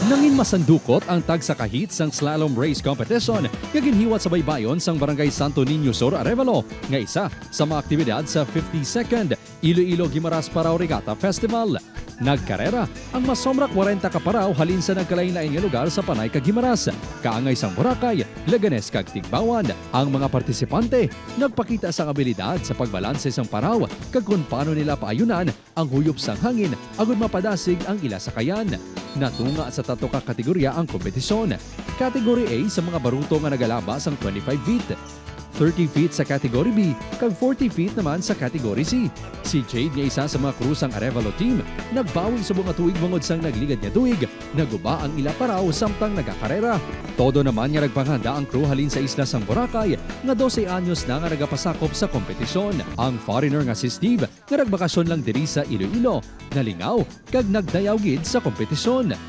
Nangin masandukot ang tag-sa-kahit sang slalom race competition nga ginhiwat sa baybayon sang Barangay Santo Niño Sur, Arevalo nga isa sa mga aktibidad sa 52nd Iloilo Guimaras Parao Regatta Festival. Nagkarera ang masobra 40 ka paraw halin sa nagkalain-lain nga lugar sa Panay kag Guimaras, kaangay sang Boracay, Leganes kag Tigbawan. Ang mga partisipante nagpakita sang abilidad sa pagbalanse sang paraw kag kung paano nila paayunan ang huyop sang hangin agud mapadasig ang ila sakayan. Natunga sa tato ka kategorya ang kompetisyon. Category A sa mga baruto nga nagalaba sang 25 feet. 30 feet sa Category B, kag 40 feet naman sa Category C. Si Jade nga isa sa mga crew sang Arevalo team, nagbawing subong nga tuig bangod sang nagligad nga tuig, naguba ang ila paraw samtang nagakarera. Todo naman nga nagpanghanda ang crew halin sa isla sang Boracay, nga 12 anyos na nga nagapasakop sa kompetisyon. Ang foreigner nga si Steve, nga nagbakasyon lang diri sa Iloilo, nalingaw kag nagdayaw gid sa kompetisyon.